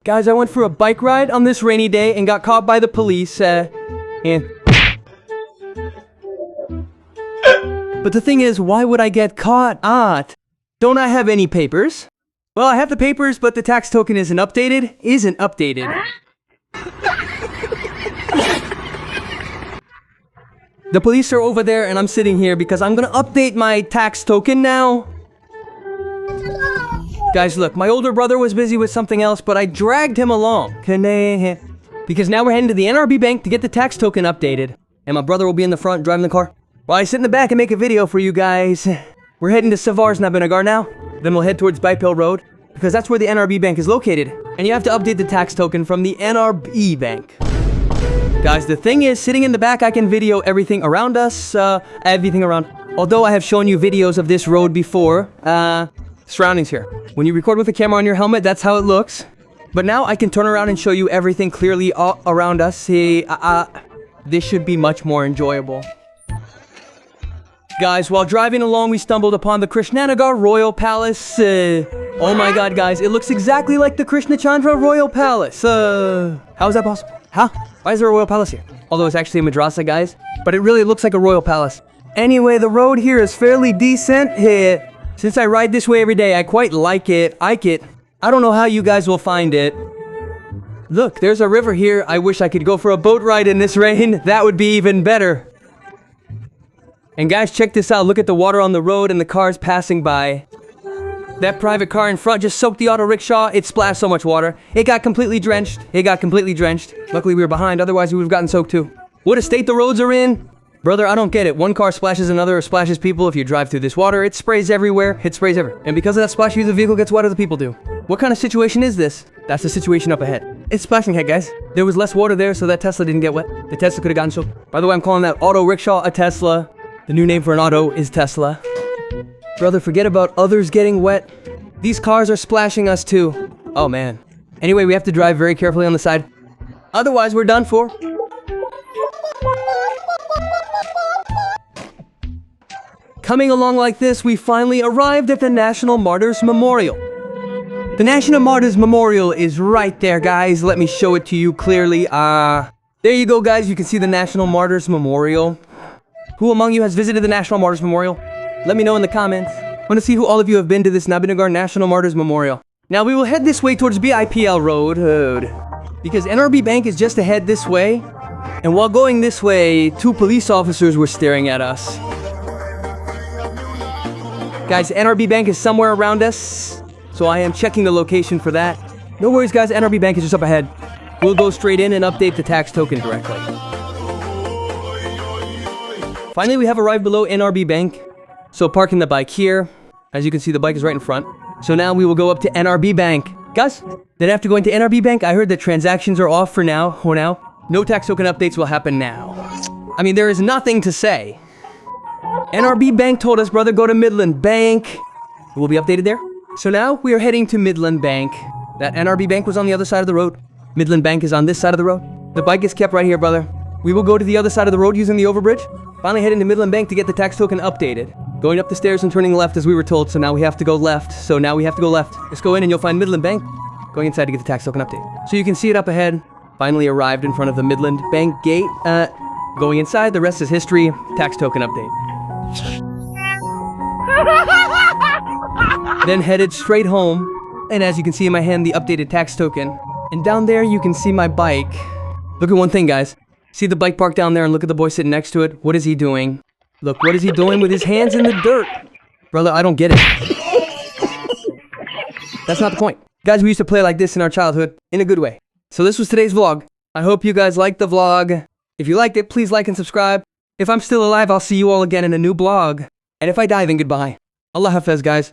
Guys, I went for a bike ride on this rainy day and got caught by the police, But the thing is, why would I get caught? Don't I have any papers? Well, I have the papers, but the tax token isn't updated. The police are over there and I'm sitting here because I'm gonna update my tax token now. Guys, look, my older brother was busy with something else, but I dragged him along. Because now we're heading to the NRB bank to get the tax token updated. And my brother will be in the front driving the car, while I sit in the back and make a video for you guys. We're heading to Savars Nabinagar now. Then we'll head towards Bipel Road, because that's where the NRB bank is located. And you have to update the tax token from the NRB bank. Guys, the thing is, sitting in the back, I can video everything around us, Although I have shown you videos of this road before, surroundings here. When you record with a camera on your helmet, that's how it looks. But now I can turn around and show you everything clearly all around us. This should be much more enjoyable. Guys, while driving along, we stumbled upon the Krishnanagar Royal Palace. Oh my god, guys, it looks exactly like the Krishnachandra Royal Palace. How is that possible? Huh? Why is there a royal palace here? Although it's actually a madrasa, guys. But it really looks like a royal palace. Anyway, the road here is fairly decent. Since I ride this way every day, I quite like it. I don't know how you guys will find it. Look, there's a river here. I wish I could go for a boat ride in this rain. That would be even better. And guys, check this out. Look at the water on the road and the cars passing by. That private car in front just soaked the auto rickshaw. It splashed so much water. It got completely drenched. Luckily, we were behind. Otherwise, we would have gotten soaked too. What a state the roads are in. Brother, I don't get it. One car splashes another or splashes people. If you drive through this water, it sprays everywhere. And because of that splash, the vehicle gets wetter, the people do. What kind of situation is this? That's the situation up ahead. It's splashing head, guys. There was less water there, so that Tesla didn't get wet. The Tesla could have gotten soaked. By the way, I'm calling that auto rickshaw a Tesla. The new name for an auto is Tesla. Brother, forget about others getting wet. These cars are splashing us too. Oh man. Anyway, we have to drive very carefully on the side. Otherwise, we're done for. Coming along like this, we finally arrived at the National Martyrs Memorial. The National Martyrs Memorial is right there, guys. Let me show it to you clearly. There you go, guys. You can see the National Martyrs Memorial. Who among you has visited the National Martyrs Memorial? Let me know in the comments. I want to see who all of you have been to this Nabinagar National Martyrs Memorial. Now we will head this way towards BIPL Road, because NRB Bank is just ahead this way. And while going this way, 2 police officers were staring at us. Guys, NRB Bank is somewhere around us, so I am checking the location for that. No worries, guys. NRB Bank is just up ahead. We'll go straight in and update the tax token directly. Finally, we have arrived below NRB Bank. So parking the bike here. As you can see, the bike is right in front. So now we will go up to NRB Bank. Guys, then after going to NRB Bank, I heard that transactions are off for now. No tax token updates will happen now. I mean, there is nothing to say. NRB Bank told us, brother, go to Midland Bank. It will be updated there. So now we are heading to Midland Bank. That NRB Bank was on the other side of the road. Midland Bank is on this side of the road. The bike is kept right here, brother. We will go to the other side of the road using the overbridge. Finally heading to Midland Bank to get the tax token updated. Going up the stairs and turning left as we were told, so now we have to go left. Let's go in and you'll find Midland Bank. Going inside to get the tax token update. So you can see it up ahead. Finally arrived in front of the Midland Bank gate. Going inside, the rest is history. Tax token update. Then headed straight home. And as you can see in my hand, the updated tax token. And down there you can see my bike. Look at one thing, guys. See the bike parked down there and look at the boy sitting next to it? What is he doing? Look, what is he doing with his hands in the dirt? Brother, I don't get it. That's not the point. Guys, we used to play like this in our childhood, in a good way. So this was today's vlog. I hope you guys liked the vlog. If you liked it, please like and subscribe. If I'm still alive, I'll see you all again in a new vlog. And if I die, then goodbye. Allah Hafez, guys.